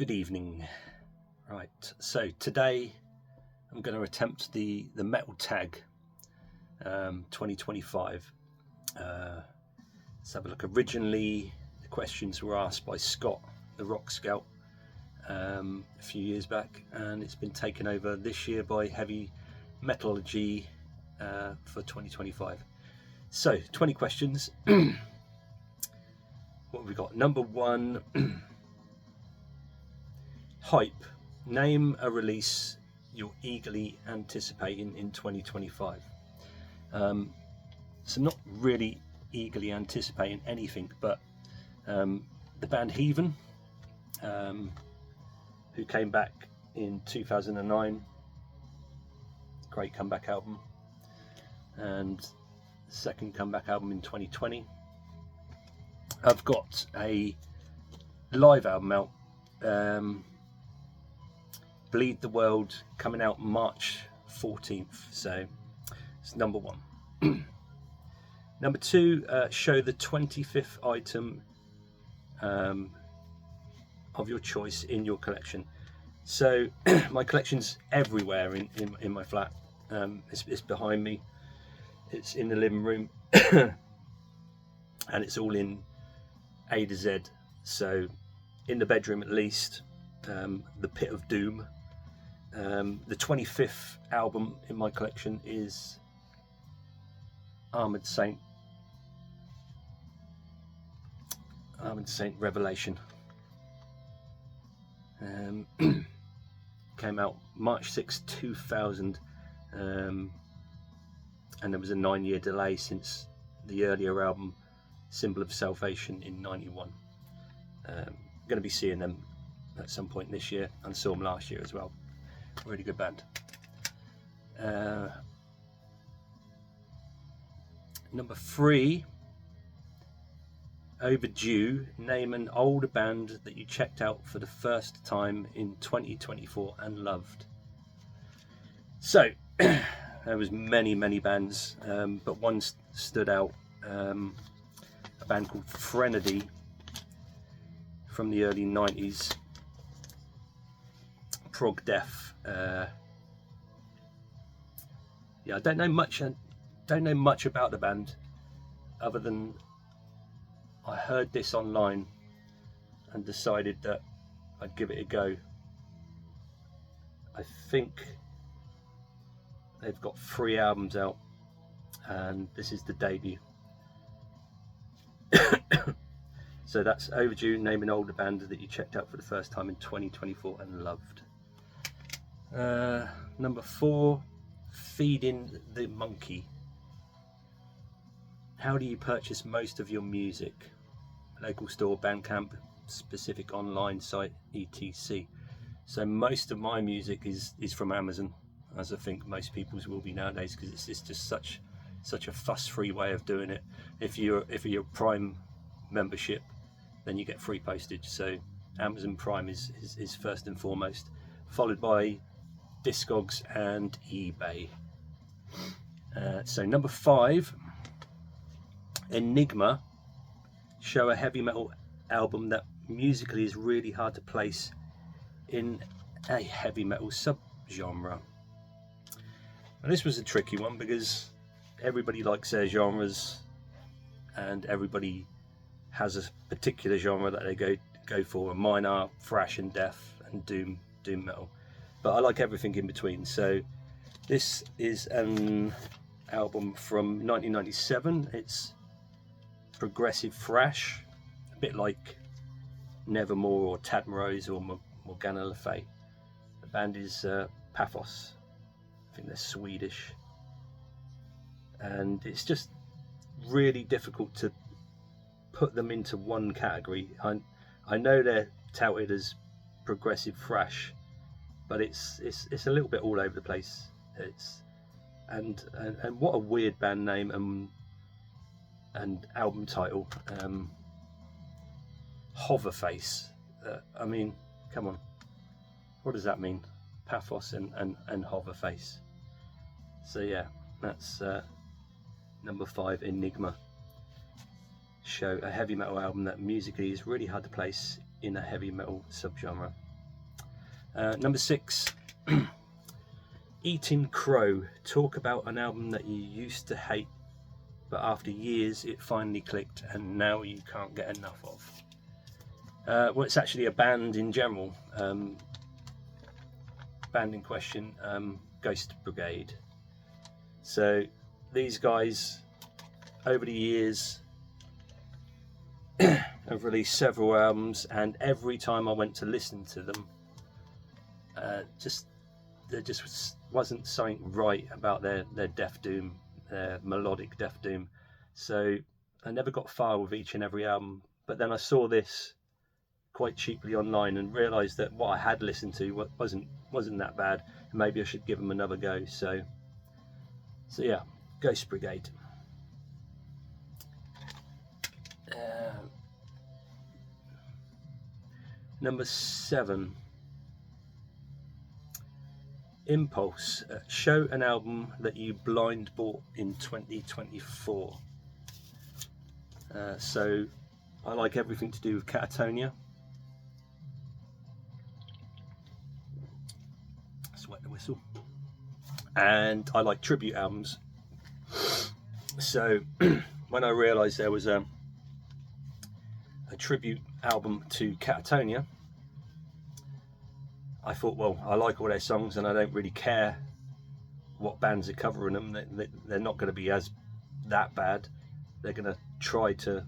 Good evening. Right, so today I'm going to attempt the Metal Tag 2025. Let's have a look. Originally, the questions were asked by Scott, the Rock Scout, a few years back, and it's been taken over this year by Heavy Metallurgy for 2025. So, 20 questions. What have we got? Number one. Hype. Name a release you're eagerly anticipating in 2025. So not really eagerly anticipating anything, but the band Heathen, who came back in 2009, great comeback album, and second comeback album in 2020. I've got a live album out, Bleed the World, coming out March 14th, so it's number one. Number two, show the 25th item of your choice in your collection. So my collection's everywhere in my flat. It's behind me, it's in the living room, and it's all in A to Z. So in the bedroom at least, the Pit of Doom. The 25th album in my collection is Armored Saint Revelation. Came out March 6, 2000, and there was a 9-year delay since the earlier album Symbol of Salvation in 91. Going to be seeing them at some point this year, and saw them last year as well. Really good band. Number three, overdue. Name an older band that you checked out for the first time in 2024 and loved. So there was many bands, but one stood out. A band called Threnody from the early 90s. Prog death. I don't know much about the band, other than I heard this online and decided that I'd give it a go. I think they've got 3 albums out, and this is the debut. So that's overdue. Name an older band that you checked out for the first time in 2024 and loved. Number 4, Feeding the Monkey. How do you purchase most of your music? Local store, Bandcamp, specific online site, etc. So most of my music is from Amazon, as I think most people's will be nowadays, because it's just such a fuss-free way of doing it. If you're Prime membership, then you get free postage. So Amazon Prime is first and foremost, followed by Discogs and eBay. So number 5, Enigma. Show a heavy metal album that musically is really hard to place in a heavy metal subgenre. Now this was a tricky one, because everybody likes their genres and everybody has a particular genre that they go for, and mine are thrash and death and doom metal, but I like everything in between. So this is an album from 1997. It's progressive thrash, a bit like Nevermore or Tadmorose or Morgana Le Fay. The band is Pathos. I think they're Swedish, and it's just really difficult to put them into one category. I know they're touted as progressive thrash, but it's a little bit all over the place. And what a weird band name and album title. Hoverface. I mean, come on, what does that mean? Pathos and Hoverface. So yeah, that's number 5, Enigma. Show a heavy metal album that musically is really hard to place in a heavy metal subgenre. Number 6, Eating Crow. Talk about an album that you used to hate, but after years it finally clicked and now you can't get enough of. Well, it's actually a band in general. Band in question, Ghost Brigade. So these guys over the years have released several albums, and every time I went to listen to them, there just wasn't something right about their death doom, their melodic death doom. So I never got far with each and every album. But then I saw this quite cheaply online and realised that what I had listened to wasn't that bad. Maybe I should give them another go. So yeah, Ghost Brigade. Number 7, Impulse. Show an album that you blind bought in 2024. So I like everything to do with Catatonia. Sweat the whistle. And I like tribute albums. So when I realised there was a tribute album to Catatonia, I thought, well, I like all their songs and I don't really care what bands are covering them. They're not going to be that bad. They're going to try to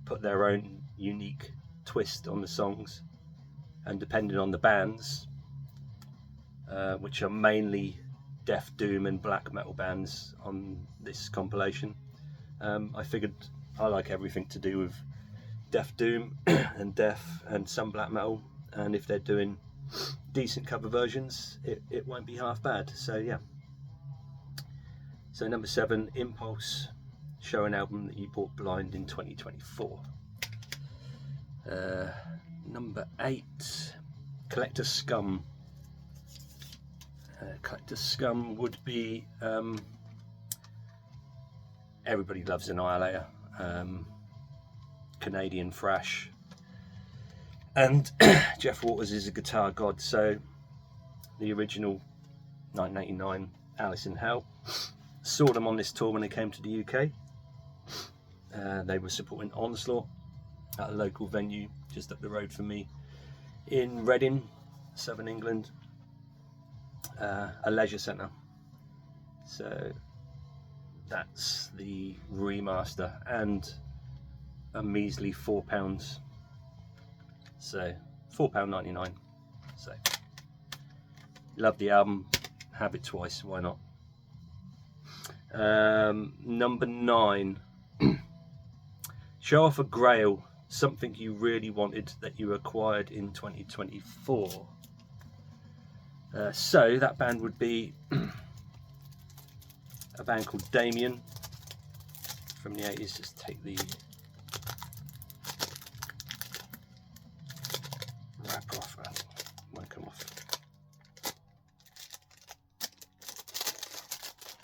put their own unique twist on the songs, and depending on the bands, which are mainly death doom and black metal bands on this compilation, I figured I like everything to do with death doom and death and some black metal, and if they're doing decent cover versions, it won't be half bad. So yeah, so number 7, Impulse. Show an album that you bought blind in 2024. Number 8, Collector Scum. Collector Scum would be Everybody Loves Annihilator, Canadian thrash, and Jeff Waters is a guitar god. So the original 1989 Alice in Hell. Saw them on this tour when they came to the UK. They were supporting Onslaught at a local venue just up the road from me in Reading, Southern England, a leisure centre. So that's the remaster, and a measly £4. So £4.99. So love the album, have it twice, why not? Number 9, show off a grail, something you really wanted that you acquired in 2024. So that band would be a band called Damien from the 80s. Just take the wrapper off, it won't come off.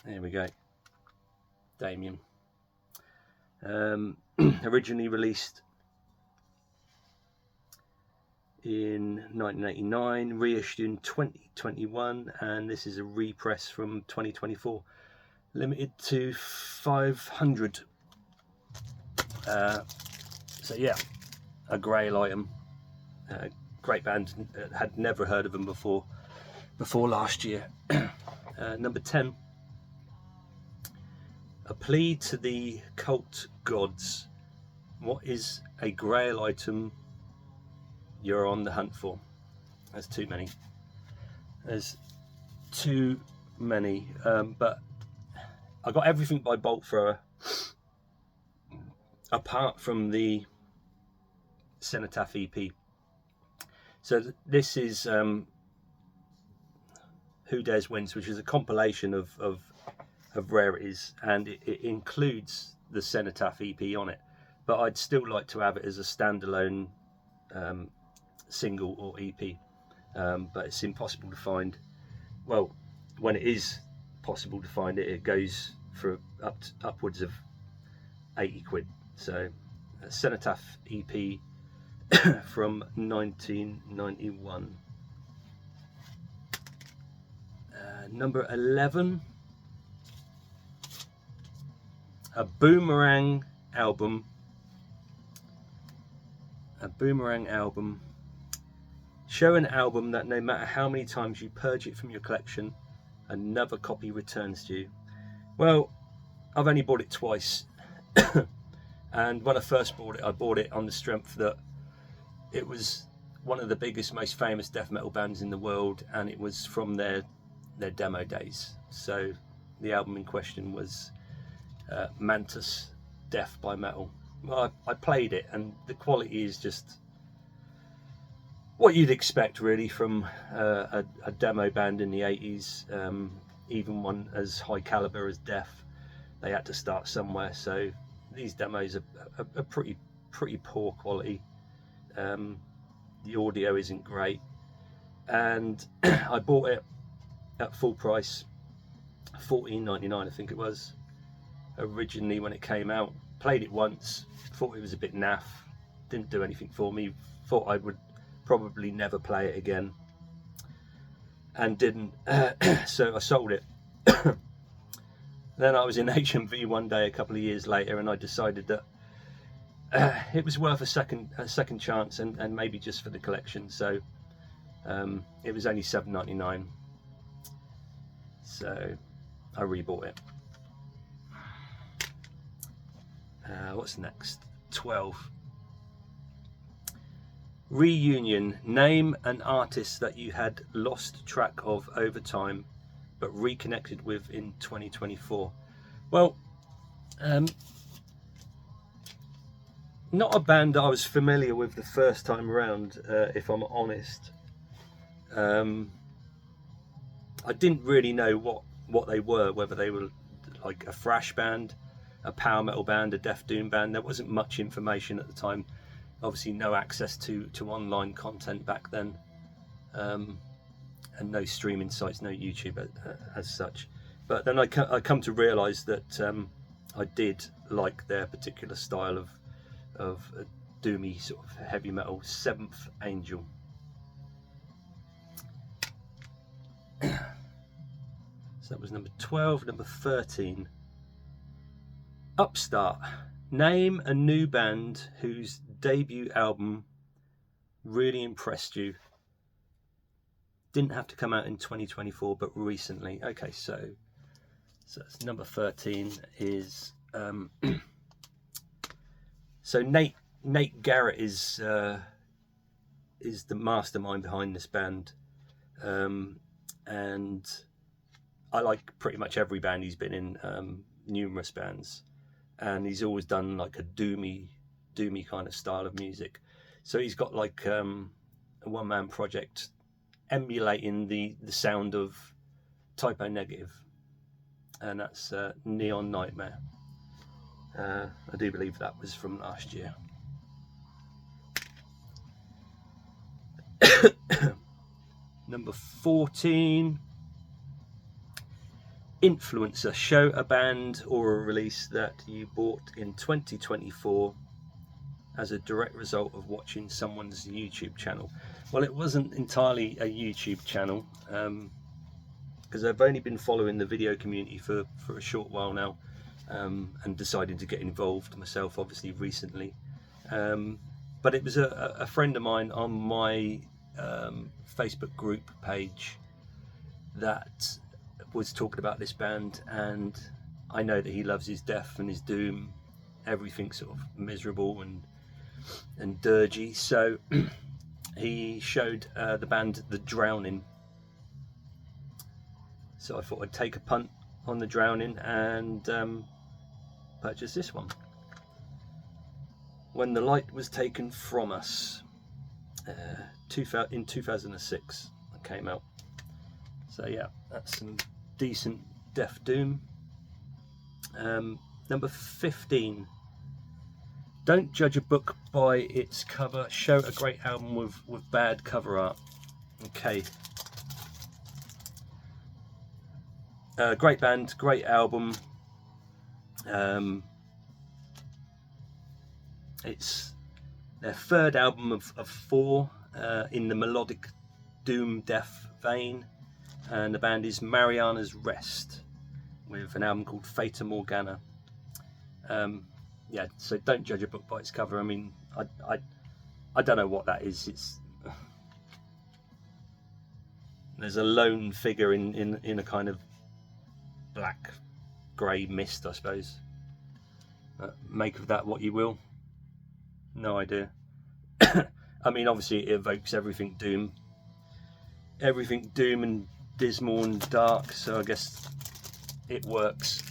There we go. Damien. Originally released in 1989, reissued in 2021, and this is a repress from 2024, limited to 500. So yeah, a grail item. Great band. Had never heard of them before last year. Number 10, a plea to the cult gods. What is a grail item you're on the hunt for? There's too many. But I got everything by Bolt Thrower, apart from the Cenotaph EP. So this is Who Dares Wins, which is a compilation of rarities, and it includes the Cenotaph EP on it. But I'd still like to have it as a standalone single or EP, but it's impossible to find. Well, when it is possible to find it, it goes for upwards of 80 quid. So a Cenotaph EP from 1991. Number 11, a Boomerang album. A Boomerang album. Show an album that no matter how many times you purge it from your collection, another copy returns to you. Well, I've only bought it twice. And when I first bought it, I bought it on the strength that it was one of the biggest, most famous death metal bands in the world, and it was from their demo days. So the album in question was Mantis, Death by Metal. Well, I played it, and the quality is just what you'd expect really from a demo band in the 80s. Even one as high caliber as Death, they had to start somewhere. So these demos are pretty poor quality. The audio isn't great, and I bought it at full price, $14.99 I think it was originally when it came out. Played it once, thought it was a bit naff, didn't do anything for me, thought I would probably never play it again, and didn't. So I sold it. Then I was in HMV one day a couple of years later, and I decided that it was worth a second chance, and maybe just for the collection. So it was only $7.99, so I rebought it. What's next? 12. Reunion. Name an artist that you had lost track of over time but reconnected with in 2024. Well, not a band that I was familiar with the first time around, if I'm honest. I didn't really know what they were, whether they were like a thrash band, a power metal band, a death doom band. There wasn't much information at the time. Obviously no access to online content back then, and no streaming sites, no YouTube as such. But then I come to realise that I did like their particular style of doomy sort of heavy metal. Seventh Angel. So that was number 12. Number 13. Upstart. Name a new band whose debut album really impressed you. Didn't have to come out in 2024, but recently. Okay, so that's number 13 is so Nate Garrett is the mastermind behind this band, and I like pretty much every band he's been in, numerous bands, and he's always done like a doomy kind of style of music. So he's got like a one-man project emulating the sound of Typo Negative, and that's Neon Nightmare. I do believe that was from last year. Number 14. Influencer. Show a band or a release that you bought in 2024 as a direct result of watching someone's YouTube channel. Well, it wasn't entirely a YouTube channel, because I've only been following the video community for a short while now, and decided to get involved myself obviously recently. But it was a friend of mine on my Facebook group page that was talking about this band, and I know that he loves his death and his doom, everything sort of miserable and dirgy. So he showed the band The Drowning. So I thought I'd take a punt on The Drowning and purchase this one. When the Light Was Taken From Us, in 2006 it came out. So yeah, that's some decent death doom. Number 15. Don't judge a book by its cover. Show a great album with bad cover art. Okay. Great band, great album. It's their third album of four in the melodic doom death vein. and the band is Mariana's Rest with an album called Fata Morgana. Yeah, so don't judge a book by its cover. I mean, I don't know what that is. It's there's a lone figure in a kind of black grey mist, I suppose. Make of that what you will. No idea. I mean, obviously it evokes everything doom and dismal and dark, so I guess it works.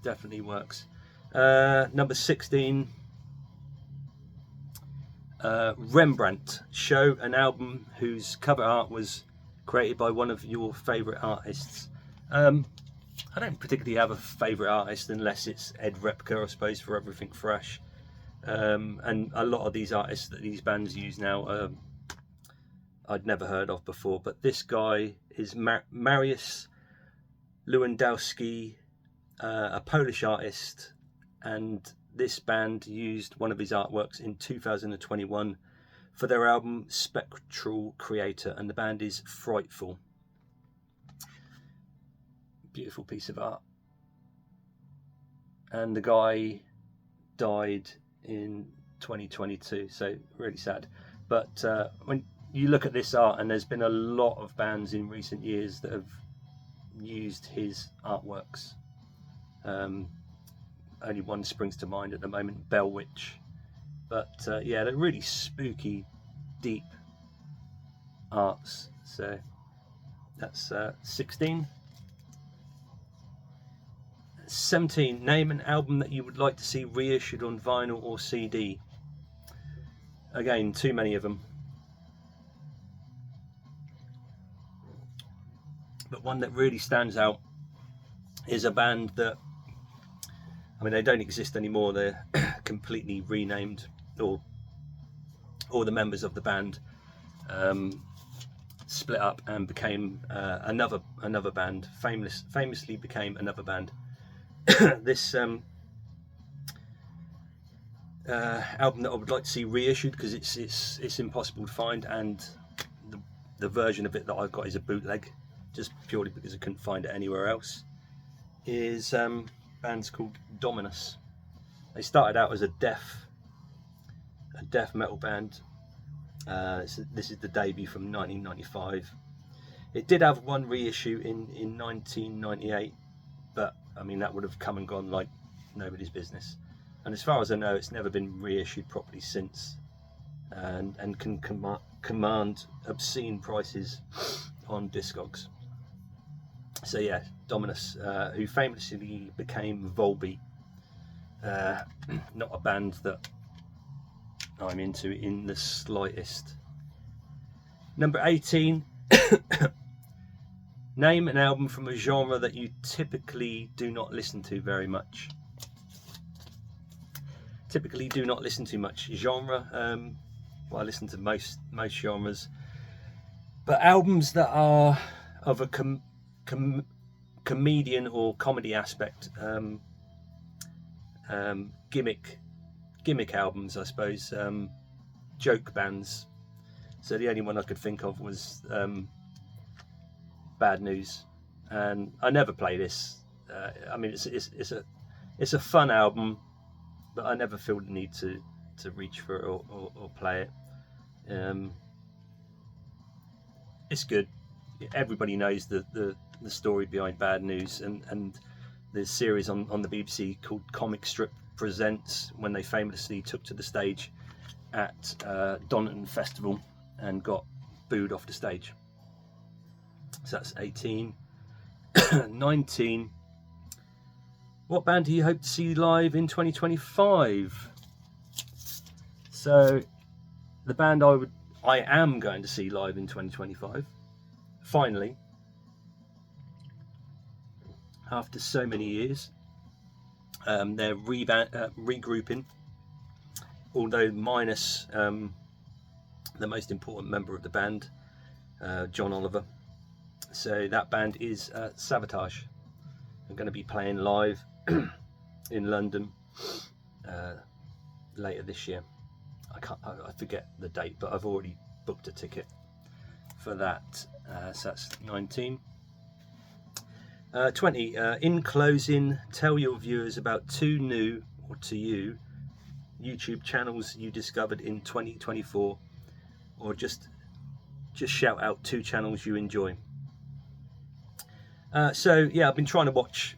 Definitely works. Number 16, Rembrandt, show an album whose cover art was created by one of your favourite artists. I don't particularly have a favourite artist unless it's Ed Repka, I suppose, for everything thrash. And a lot of these artists that these bands use now, I'd never heard of before. But this guy is Mariusz Lewandowski, a Polish artist, and this band used one of his artworks in 2021 for their album Spectral Creator, and the band is Frightful. Beautiful piece of art. And the guy died in 2022, so really sad. But when you look at this art, and there's been a lot of bands in recent years that have used his artworks. Only one springs to mind at the moment, Bell Witch. But yeah, they're really spooky, deep arts. So that's 16. 17. Name an album that you would like to see reissued on vinyl or CD. Again, too many of them. But one that really stands out is a band that, I mean, they don't exist anymore. They're completely renamed, or all the members of the band split up and became another band. Famously became another band. This album that I would like to see reissued, because it's impossible to find, and the version of it that I've got is a bootleg, just purely because I couldn't find it anywhere else, is band's called Dominus. They started out as a death metal band. This is the debut from 1995. It did have one reissue in 1998, but I mean that would have come and gone like nobody's business. And as far as I know, it's never been reissued properly since, and can command obscene prices on Discogs. So yeah, Dominus, who famously became Volbeat, not a band that I'm into in the slightest. Number 18. Name an album from a genre that you typically do not listen to very much. Typically do not listen to much genre. Well, I listen to most genres, but albums that are of a comedian or comedy aspect, gimmick albums, I suppose, joke bands. So the only one I could think of was Bad News, and I never play this. I mean, it's a fun album, but I never feel the need to reach for it or play it. It's good. Everybody knows the story behind Bad News, and the series on the BBC called Comic Strip Presents, when they famously took to the stage at Donington Festival and got booed off the stage. So that's 18. 19. What band do you hope to see live in 2025? So the band I am going to see live in 2025, finally, after so many years. They're regrouping, although minus the most important member of the band, John Oliver. So that band is Savatage. I'm going to be playing live in London later this year. I forget the date, but I've already booked a ticket for that. So that's 19. 20. In closing, tell your viewers about 2 new, or to you, YouTube channels you discovered in 2024, or just shout out 2 channels you enjoy. So yeah, I've been trying to watch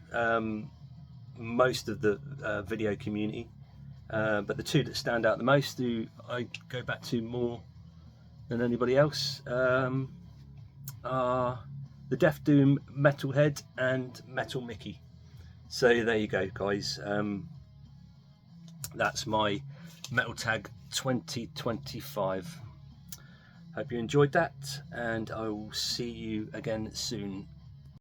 most of the video community, but the 2 that stand out the most, who I go back to more than anybody else, are the Deaf Doom Metalhead and Metal Mickey. So there you go, guys. That's my Metal Tag 2025. Hope you enjoyed that, and I will see you again soon.